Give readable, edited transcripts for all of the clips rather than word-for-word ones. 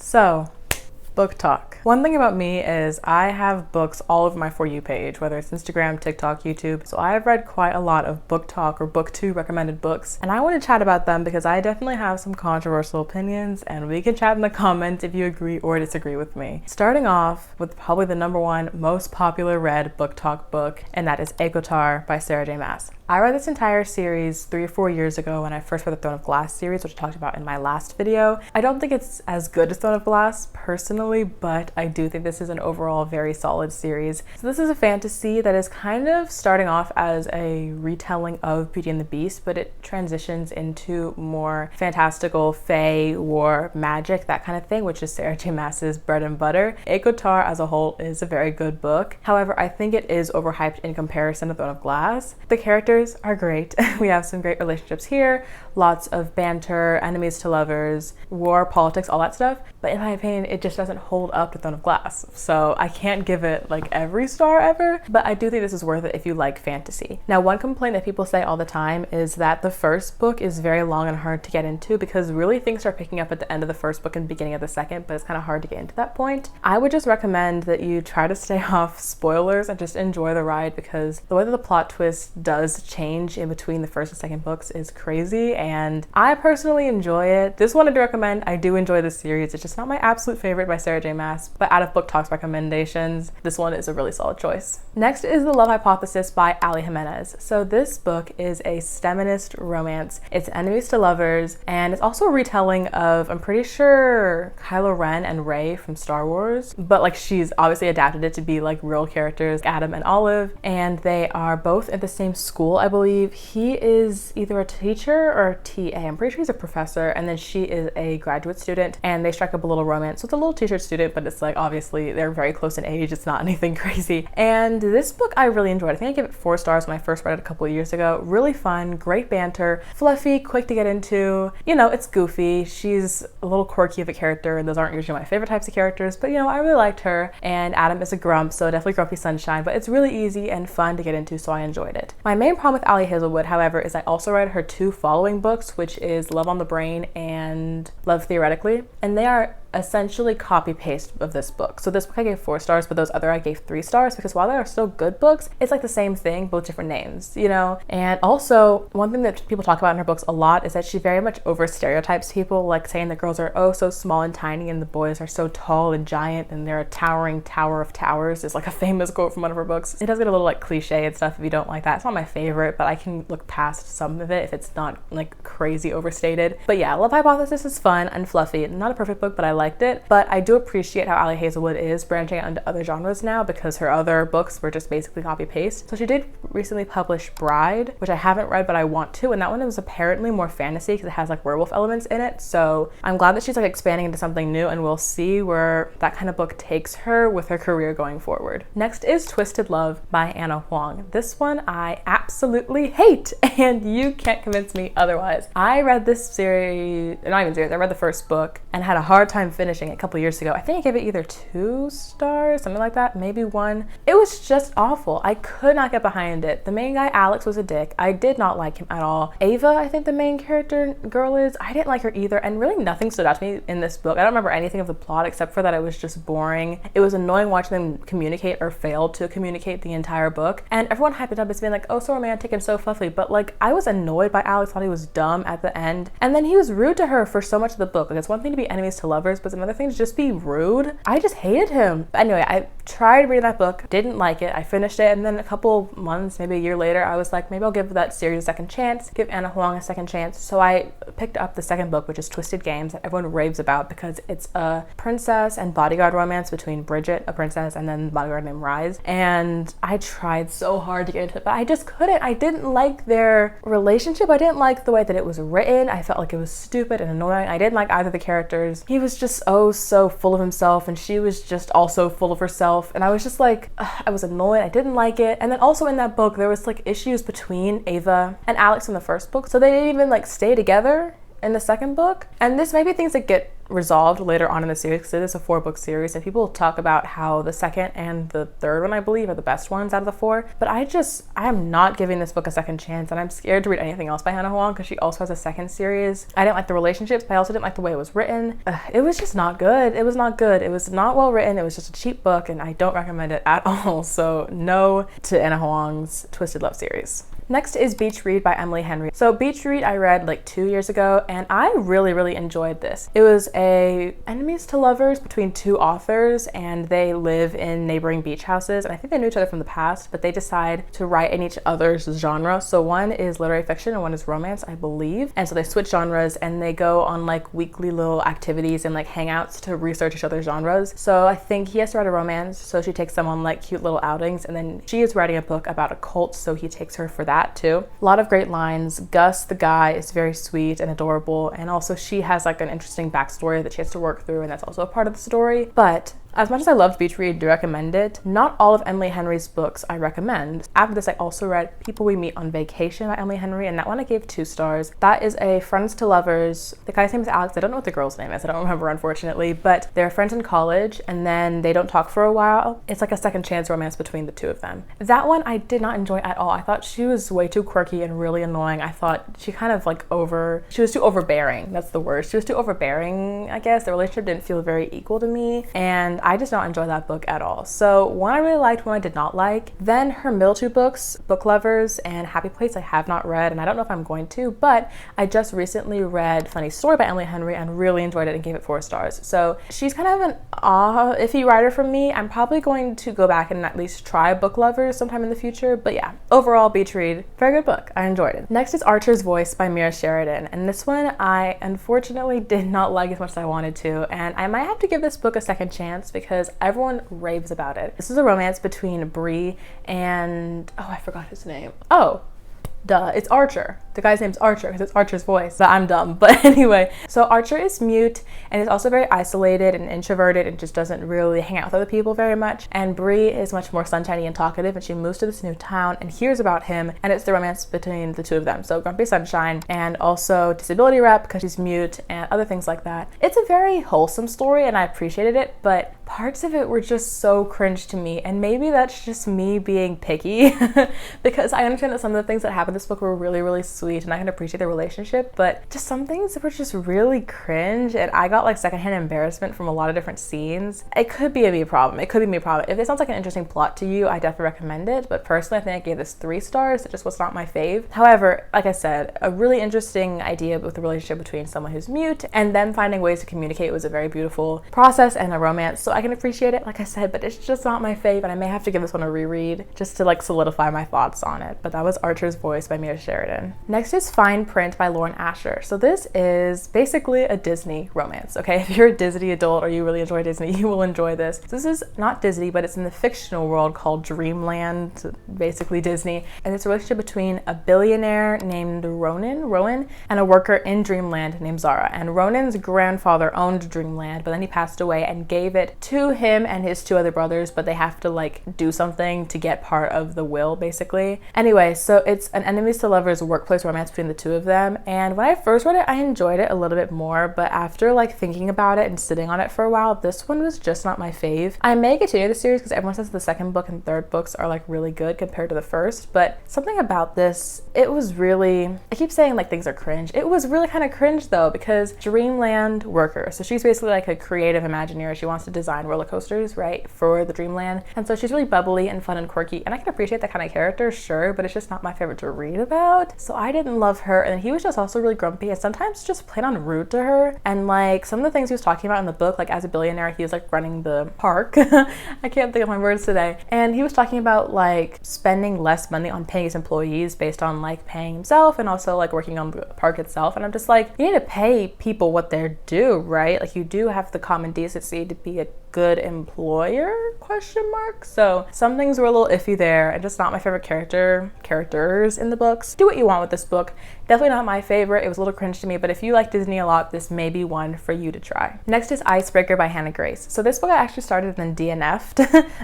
So, book talk. One thing about me is I have books all over my For You page, whether it's Instagram, TikTok, YouTube. So I have read quite a lot of book talk or BookTok recommended books, and I want to chat about them because I definitely have some controversial opinions, and we can chat in the comments if you agree or disagree with me. Starting off with probably the #1 most popular read book talk book, and that is *Tar* by Sarah J. Maas. I read this entire series 3 or 4 years ago when I first read the Throne of Glass series, which I talked about in my last video. I don't think it's as good as Throne of Glass personally, but I do think this is an overall very solid series. So this is a fantasy that is kind of starting off as a retelling of Beauty and the Beast, but it transitions into more fantastical fae, war, magic, that kind of thing, which is Sarah J. Maas's bread and butter. *Tar* as a whole is a very good book. However, I think it is overhyped in comparison to Throne of Glass. The characters are great. We have some great relationships here, lots of banter, enemies to lovers, war, politics, all that stuff. But in my opinion, it just doesn't hold up to Throne of Glass. So I can't give it like every star ever, but I do think this is worth it if you like fantasy. Now, one complaint that people say all the time is that the first book is very long and hard to get into because really things start picking up at the end of the first book and beginning of the second, but it's kind of hard to get into that point. I would just recommend that you try to stay off spoilers and just enjoy the ride because the way that the plot twist does change in between the first and second books is crazy, and I personally enjoy it. Just wanted to recommend, I do enjoy this series. It's just not my absolute favorite by Sarah J. Maas, but out of Book Talk's recommendations, this one is a really solid choice. Next is The Love Hypothesis by Ali Jimenez. So this book is a STEMinist romance. It's enemies to lovers, and it's also a retelling of, I'm pretty sure, Kylo Ren and Rey from Star Wars, but like she's obviously adapted it to be like real characters, Adam and Olive, and they are both at the same school, I believe. He is either a teacher or a TA. I'm pretty sure he's a professor, and then she is a graduate student, and they strike up a little romance. So it's a little teacher student, but it's like obviously they're very close in age. It's not anything crazy. And this book I really enjoyed. I think I gave it 4 stars when I first read it a couple of years ago. Really fun, great banter, fluffy, quick to get into. You know, it's goofy. She's a little quirky of a character, and those aren't usually my favorite types of characters, but you know, I really liked her. And Adam is a grump, so definitely grumpy sunshine, but it's really easy and fun to get into, so I enjoyed it. My main problem with Ali Hazelwood, however, is I also read her 2 following books, which is Love on the Brain and Love Theoretically, and they are essentially copy-paste of this book. So this book I gave 4 stars, but those other I gave 3 stars because while they are still good books, it's like the same thing, but with different names, you know? And also, one thing that people talk about in her books a lot is that she very much over-stereotypes people, like saying that girls are oh so small and tiny and the boys are so tall and giant and they're a towering tower of towers is like a famous quote from one of her books. It does get a little like cliche and stuff if you don't like that. It's not my favorite, but I can look past some of it if it's not like crazy overstated. But yeah, Love Hypothesis is fun and fluffy. Not a perfect book, but I liked it. But I do appreciate how Ali Hazelwood is branching out into other genres now because her other books were just basically copy-paste. So she did recently publish Bride, which I haven't read, but I want to, and that one was apparently more fantasy because it has like werewolf elements in it. So I'm glad that she's like expanding into something new, and we'll see where that kind of book takes her with her career going forward. Next is Twisted Love by Anna Huang. This one I absolutely hate, and you can't convince me otherwise. I read this series, not even series, I read the first book and had a hard time finishing it a couple years ago. I think I gave it either 2 stars, something like that, maybe 1. It was just awful. I could not get behind it. The main guy, Alex, was a dick. I did not like him at all. Ava, I think the main character girl is, I didn't like her either, and really nothing stood out to me in this book. I don't remember anything of the plot except for that it was just boring. It was annoying watching them communicate or fail to communicate the entire book, and everyone hyped it up as being like, oh, so romantic and so fluffy, but like I was annoyed by Alex, thought he was dumb at the end, and then he was rude to her for so much of the book. Like, it's one thing to be enemies to lovers, but it's another thing to just be rude. I just hated him. But anyway, I tried reading that book, didn't like it. I finished it, and then a couple months, maybe a year later, I was like, maybe I'll give that series a second chance, give Anna Huang a second chance. So I picked up the second book, which is Twisted Games, that everyone raves about because it's a princess and bodyguard romance between Bridget, a princess, and then the bodyguard named Rise. And I tried so hard to get into it, but I just couldn't. I didn't like their relationship. I didn't like the way that it was written. I felt like it was stupid and annoying. I didn't like either of the characters. He was just oh so full of himself, and she was just also full of herself, and I was just like, I was annoyed. I didn't like it. And then also in that book there was like issues between Ava and Alex in the first book, so they didn't even like stay together in the second book. And this may be things that get resolved later on in the series because it is a 4-book series, and people talk about how the second and the third one, I believe, are the best ones out of the 4. But I am not giving this book a second chance, and I'm scared to read anything else by Hannah Huang because she also has a second series. I didn't like the relationships, but I also didn't like the way it was written. It was just not good. It was not good. It was not well written. It was just a cheap book, and I don't recommend it at all. So no to Hannah Huang's Twisted Love series. Next is Beach Read by Emily Henry. So Beach Read I read like 2 years ago, and I really enjoyed this. It was a enemies to lovers between 2 authors, and they live in neighboring beach houses, and I think they knew each other from the past, but they decide to write in each other's genre. So one is literary fiction and one is romance, I believe. And so they switch genres and they go on like weekly little activities and like hangouts to research each other's genres. So I think he has to write a romance, so she takes them on like cute little outings, and then she is writing a book about a cult, so he takes her for that too. A lot of great lines. Gus, the guy, is very sweet and adorable, and also she has like an interesting backstory that she has to work through, and that's also a part of the story. But as much as I loved Beach Read, do recommend it, not all of Emily Henry's books I recommend. After this, I also read People We Meet on Vacation by Emily Henry, and that one I gave 2 stars. That is a friends to lovers. The guy's name is Alex. I don't know what the girl's name is. I don't remember, unfortunately, but they're friends in college, and then they don't talk for a while. It's like a second chance romance between the 2 of them. That one I did not enjoy at all. I thought she was way too quirky and really annoying. I thought she kind of like she was too overbearing. That's the word. She was too overbearing, I guess. The relationship didn't feel very equal to me, and I just don't enjoy that book at all. So one I really liked, one I did not like. Then her middle 2 books, Book Lovers and Happy Place, I have not read, and I don't know if I'm going to, but I just recently read Funny Story by Emily Henry and really enjoyed it and gave it 4 stars. So she's kind of an iffy writer for me. I'm probably going to go back and at least try Book Lovers sometime in the future, but yeah, overall Beach Read, very good book. I enjoyed it. Next is Archer's Voice by Mira Sheridan, and this one I unfortunately did not like as much as I wanted to, and I might have to give this book a second chance because everyone raves about it. This is a romance between Bree and, oh, I forgot his name. Oh, duh, it's Archer. The guy's name's Archer because it's Archer's voice, but I'm dumb. But anyway, so Archer is mute and is also very isolated and introverted and just doesn't really hang out with other people very much. And Bree is much more sunshiny and talkative, and she moves to this new town and hears about him, and it's the romance between the 2 of them. So Grumpy Sunshine and also disability rep because she's mute and other things like that. It's a very wholesome story and I appreciated it, but parts of it were just so cringe to me, and maybe that's just me being picky because I understand that some of the things that happened in this book were really sweet and I can appreciate the relationship, but just some things were just really cringe, and I got like secondhand embarrassment from a lot of different scenes. It could be a me problem. It could be me problem. If it sounds like an interesting plot to you, I definitely recommend it, but personally I think I gave this 3 stars. It just was not my fave. However, like I said, a really interesting idea with the relationship between someone who's mute and them finding ways to communicate was a very beautiful process and a romance, so I can appreciate it, like I said, but it's just not my fave, and I may have to give this one a reread just to like solidify my thoughts on it. But that was Archer's Voice by Mira Sheridan. Next is Fine Print by Lauren Asher. So this is basically a Disney romance, okay? If you're a Disney adult or you really enjoy Disney, you will enjoy this. So this is not Disney, but it's in the fictional world called Dreamland, basically Disney, and it's a relationship between a billionaire named Ronan, and a worker in Dreamland named Zara. And Ronan's grandfather owned Dreamland, but then he passed away and gave it to him and his 2 other brothers, but they have to like do something to get part of the will, basically. Anyway, so it's an enemies to lovers workplace romance between the 2 of them, and when I first read it I enjoyed it a little bit more, but after like thinking about it and sitting on it for a while, this one was just not my fave. I may continue the series because everyone says the second book and third books are like really good compared to the first, but something about this, it was really, I keep saying like things are cringe. It was really kind of cringe though, because Dreamland worker, so she's basically like a creative Imagineer. She wants to design roller coasters, right, for the Dreamland, and so she's really bubbly and fun and quirky, and I can appreciate that kind of character, sure, but it's just not my favorite to read about. So I didn't love her, and he was just also really grumpy and sometimes just plain on rude to her. And like some of the things he was talking about in the book, like as a billionaire he was like running the park I can't think of my words today, and he was talking about like spending less money on paying his employees based on like paying himself and also like working on the park itself, and I'm just like, you need to pay people what they're due, right? Like you do have the common decency to be a good employer, question mark. So some things were a little iffy there, and just not my favorite characters in the books. Do what you want with this book. Definitely not my favorite. It was a little cringe to me, but if you like Disney a lot, this may be one for you to try. Next is Icebreaker by Hannah Grace. So this book I actually started and then DNF'd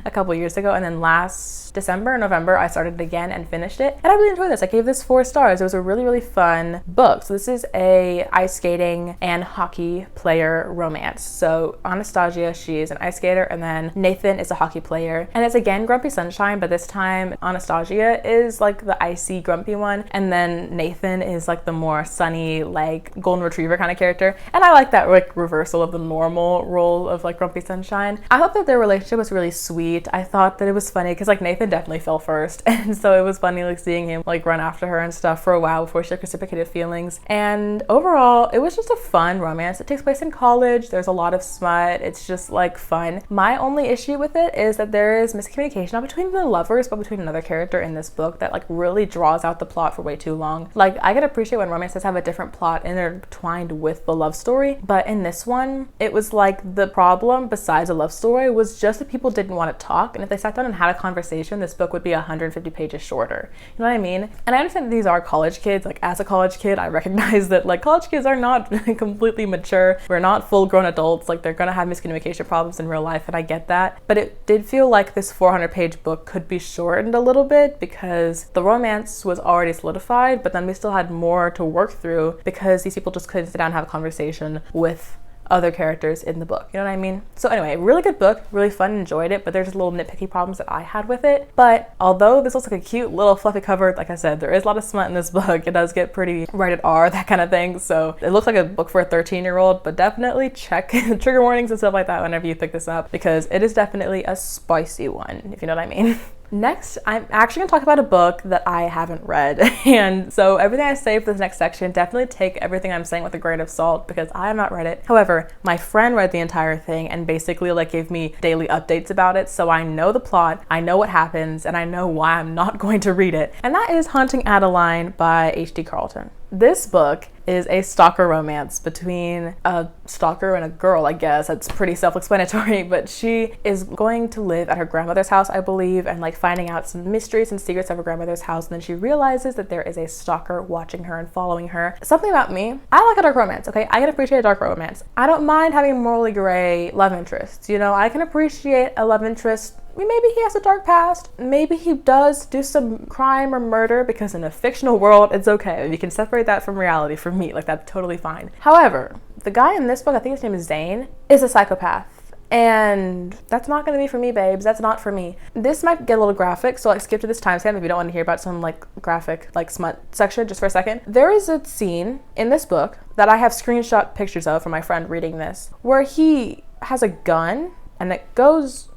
a couple years ago, and then last December or November I started it again and finished it. And I really enjoyed this. I gave this 4 stars. It was a really, really fun book. So this is a ice skating and hockey player romance. So Anastasia, she is an ice skater, and then Nathan is a hockey player. And it's again Grumpy Sunshine, but this time Anastasia is like the icy grumpy one, and then Nathan is like the more sunny, like golden retriever kind of character. And I like that like reversal of the normal role of like Grumpy Sunshine. I hope that their relationship was really sweet. I thought that it was funny because like Nathan definitely fell first, and so it was funny like seeing him like run after her and stuff for a while before she like reciprocated feelings. And overall it was just a fun romance. It takes place in college. There's a lot of smut. It's just like fun. My only issue with it is that there is miscommunication not between the lovers but between another character in this book that like really draws out the plot for way too long. Like I can appreciate when romances have a different plot intertwined with the love story, but in this one it was like the problem besides a love story was just that people didn't want to talk, and if they sat down and had a conversation, this book would be 150 pages shorter. You know what I mean? And I understand that these are college kids. Like as a college kid, I recognize that like college kids are not completely mature. We're not full grown adults. Like they're gonna have miscommunication problems in real life, and I get that. But it did feel like this 400-page book could be shortened a little bit because the romance was already solidified, but then we still had more to work through because these people just couldn't sit down and have a conversation with other characters in the book. You know what I mean? So anyway, really good book, really fun, enjoyed it, but there's just little nitpicky problems that I had with it. But although this looks like a cute little fluffy cover, like I said, there is a lot of smut in this book. It does get pretty rated R, that kind of thing. So it looks like a book for a 13-year-old, but definitely check trigger warnings and stuff like that whenever you pick this up, because it is definitely a spicy one, if you know what I mean. Next, I'm actually going to talk about a book that I haven't read, and so everything I say for this next section, definitely take everything I'm saying with a grain of salt because I have not read it. However, my friend read the entire thing and basically like gave me daily updates about it, so I know the plot, I know what happens, and I know why I'm not going to read it, and that is Haunting Adeline by H.D. Carlton. This book is a stalker romance between a stalker and a girl, I guess. That's pretty self-explanatory, but she is going to live at her grandmother's house, I believe, and like finding out some mysteries and secrets of her grandmother's house, and then she realizes that there is a stalker watching her and following her. Something about me, I like a dark romance, okay? I can appreciate a dark romance. I don't mind having morally gray love interests, you know? I can appreciate a love interest. Maybe he has a dark past. Maybe he does do some crime or murder, because in a fictional world, it's okay. You can separate that from reality for me. Like, that's totally fine. However, the guy in this book, I think his name is Zane, is a psychopath. And that's not going to be for me, babes. That's not for me. This might get a little graphic, so like skip to this timestamp if you don't want to hear about some like graphic, like smut section just for a second. There is a scene in this book that I have screenshot pictures of from my friend reading this, where he has a gun and it goes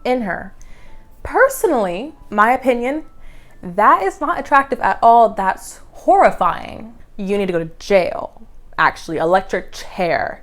in her. Personally, my opinion, that is not attractive at all. That's horrifying. You need to go to jail. Actually, electric chair.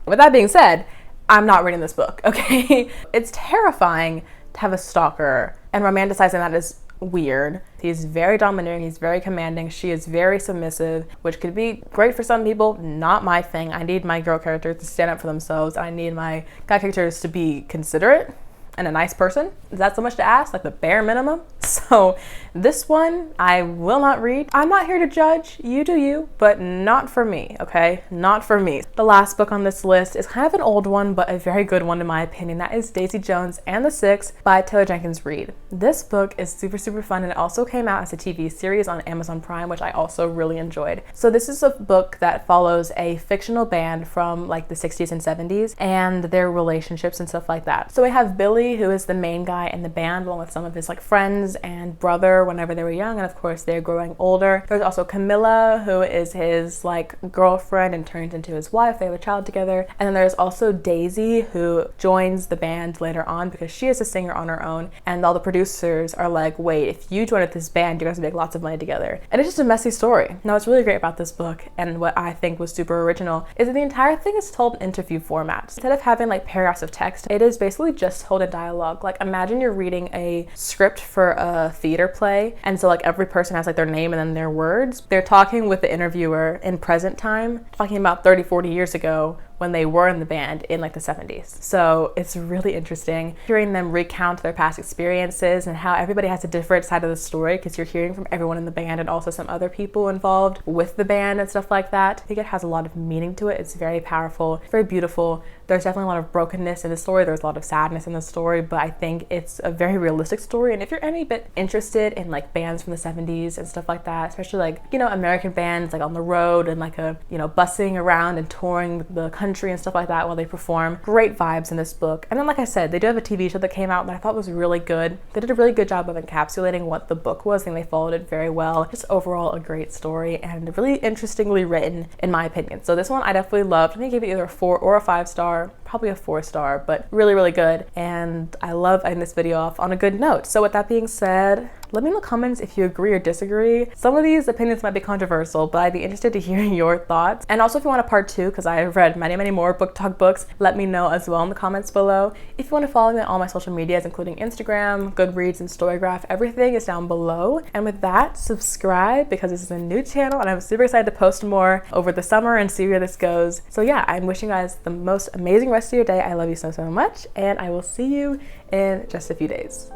With that being said, I'm not reading this book, okay? It's terrifying to have a stalker, and romanticizing that is weird. He's very domineering, he's very commanding, she is very submissive, which could be great for some people, not my thing. I need my girl characters to stand up for themselves. I need my guy characters to be considerate and a nice person. Is that so much to ask? Like the bare minimum? So this one I will not read. I'm not here to judge, you do you, but not for me, okay? Not for me. The last book on this list is kind of an old one, but a very good one in my opinion. That is Daisy Jones and the Six by Taylor Jenkins Reid. This book is super, super fun, and it also came out as a TV series on Amazon Prime, which I also really enjoyed. So this is a book that follows a fictional band from like the 60s and 70s and their relationships and stuff like that. So we have Billy, who is the main guy in the band, along with some of his like friends and brother whenever they were young, and of course they're growing older. There's also Camilla, who is his like girlfriend and turns into his wife. They have a child together. And then there's also Daisy, who joins the band later on because she is a singer on her own, and all the producers are like, wait, if you join this band, you guys make lots of money together. And it's just a messy story. Now, what's really great about this book, and what I think was super original, is that the entire thing is told in interview format. Instead of having like paragraphs of text, it is basically just told in dialogue. Like, imagine you're reading a script for a theater play, and so like every person has like their name and then their words. They're talking with the interviewer in present time, talking about 30-40 years ago when they were in the band in like the 70s. So it's really interesting hearing them recount their past experiences and how everybody has a different side of the story, because you're hearing from everyone in the band and also some other people involved with the band and stuff like that. I think it has a lot of meaning to it. It's very powerful, very beautiful. There's definitely a lot of brokenness in the story. There's a lot of sadness in the story, but I think it's a very realistic story. And if you're any bit interested in like bands from the 70s and stuff like that, especially like, you know, American bands like on the road and like a, you know, bussing around and touring the country and stuff like that while they perform, great vibes in this book. And then, like I said, they do have a TV show that came out that I thought was really good. They did a really good job of encapsulating what the book was. I think they followed it very well. Just overall a great story and really interestingly written in my opinion. So this one I definitely loved. I think I gave it either a 4 or a 5 star, probably a 4 star, but really, really good. And I love ending this video off on a good note. So with that being said, let me know in the comments if you agree or disagree. Some of these opinions might be controversial, but I'd be interested to hear your thoughts. And also if you want a part 2, because I have read many, many more BookTok books, let me know as well in the comments below. If you want to follow me on all my social medias, including Instagram, Goodreads, and Storygraph, everything is down below. And with that, subscribe, because this is a new channel and I'm super excited to post more over the summer and see where this goes. So yeah, I'm wishing you guys the most amazing rest of your day. I love you so, so much, and I will see you in just a few days.